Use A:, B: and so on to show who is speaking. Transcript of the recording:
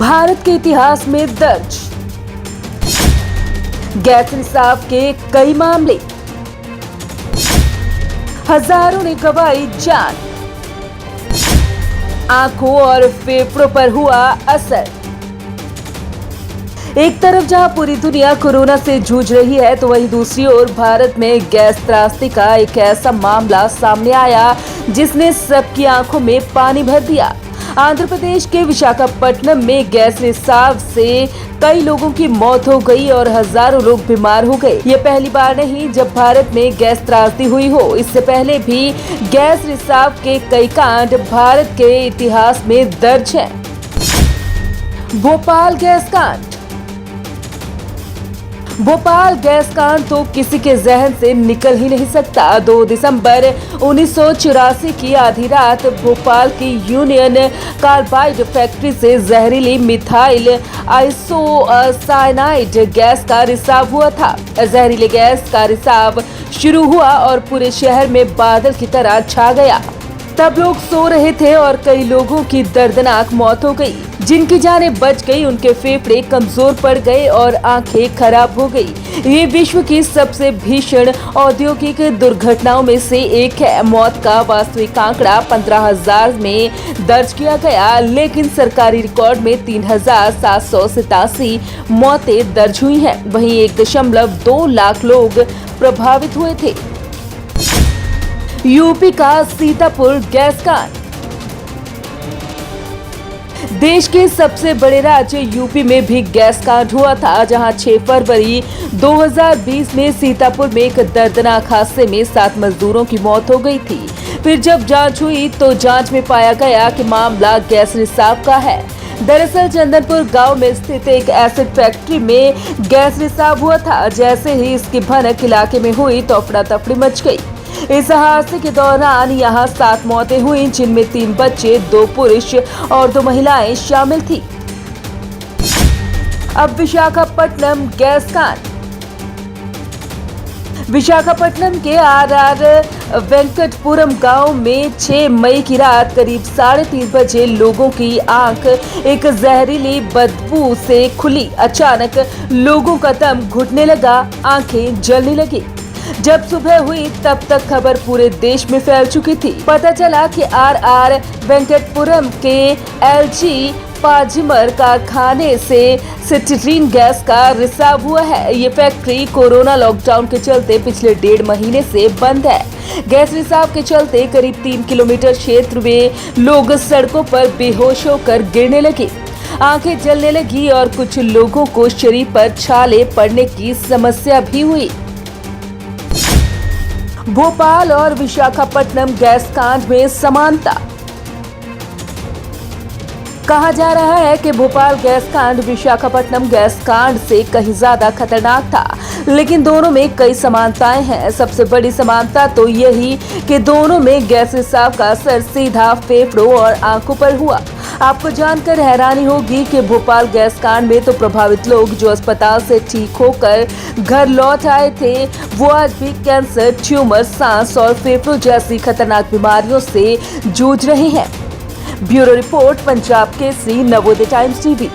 A: भारत के इतिहास में दर्ज गैस रिसाव के कई मामले, हजारों ने गंवाई जान, आंखों और फेफड़ों पर हुआ असर। एक तरफ जहां पूरी दुनिया कोरोना से जूझ रही है, तो वहीं दूसरी ओर भारत में गैस त्रासदी का एक ऐसा मामला सामने आया जिसने सबकी आंखों में पानी भर दिया। आंध्र प्रदेश के विशाखापट्टनम में गैस रिसाव से कई लोगों की मौत हो गई और हजारों लोग बीमार हो गए। ये पहली बार नहीं जब भारत में गैस त्रासदी हुई हो। इससे पहले भी गैस रिसाव के कई कांड भारत के इतिहास में दर्ज हैं। भोपाल गैस कांड। भोपाल गैस कांड तो किसी के जहन से निकल ही नहीं सकता। 2 दिसंबर 1984 की आधी रात भोपाल की यूनियन कार्बाइड फैक्ट्री से जहरीली मिथाइल आइसोसाइनाइड गैस का रिसाव हुआ था। जहरीले गैस का रिसाव शुरू हुआ और पूरे शहर में बादल की तरह छा गया। तब लोग सो रहे थे और कई लोगों की दर्दनाक मौत हो गई। जिनकी जानें बच गई, उनके फेफड़े कमजोर पड़ गए और आंखें खराब हो गई। ये विश्व की सबसे भीषण औद्योगिक दुर्घटनाओं में से एक है। मौत का वास्तविक आंकड़ा 15,000 में दर्ज किया गया, लेकिन सरकारी रिकॉर्ड में 3,787 मौतें दर्ज हुई हैं। वहीं 1.2 लाख लोग प्रभावित हुए थे। यूपी का सीतापुर गैस कांड। देश के सबसे बड़े राज्य यूपी में भी गैस कांड हुआ था, जहां 6 फरवरी 2020 में सीतापुर में एक दर्दनाक हादसे में 7 मजदूरों की मौत हो गई थी। फिर जब जांच हुई तो जांच में पाया गया कि मामला गैस रिसाव का है। दरअसल चंदनपुर गांव में स्थित एक एसिड फैक्ट्री में गैस रिसाव हुआ था। जैसे ही इसकी भनक इलाके में हुई तो अफरा तफरी मच गई। इस हादसे के दौरान यहां 7 मौतें हुई, जिनमें 3 बच्चे, 2 पुरुष और 2 महिलाएं शामिल थी। अब विशाखापट्टनम गैस कांड। विशाखापट्टनम के आर वेंकटपुरम गांव में 6 मई की रात करीब 3:30 बजे लोगों की आंख एक जहरीली बदबू से खुली। अचानक लोगों का दम घुटने लगा, आंखें जलने लगी। जब सुबह हुई तब तक खबर पूरे देश में फैल चुकी थी। पता चला कि आर वेंकटपुरम के एलजी पाजिमर कारखाने से सिट्रीन गैस का रिसाव हुआ है। ये फैक्ट्री कोरोना लॉकडाउन के चलते पिछले 1.5 महीने से बंद है। गैस रिसाव के चलते करीब 3 किलोमीटर क्षेत्र में लोग सड़कों पर बेहोश होकर गिरने लगे, आंखें जलने लगी और कुछ लोगों को शरीर पर छाले पड़ने की समस्या भी हुई। भोपाल और विशाखापट्टनम गैस कांड में समानता। कहा जा रहा है कि भोपाल गैस कांड विशाखापट्टनम गैस कांड से कहीं ज्यादा खतरनाक था, लेकिन दोनों में कई समानताएं हैं। सबसे बड़ी समानता तो यही कि दोनों में गैस रिसाव का असर सीधा फेफड़ों और आंखों पर हुआ। आपको जानकर हैरानी होगी कि भोपाल गैस कांड में तो प्रभावित लोग जो अस्पताल से ठीक होकर घर लौट आए थे, वो आज भी कैंसर, ट्यूमर, सांस और फेफड़ों जैसी खतरनाक बीमारियों से जूझ रहे हैं। Bureau report, Punjab Kesari, Navodaya times TV.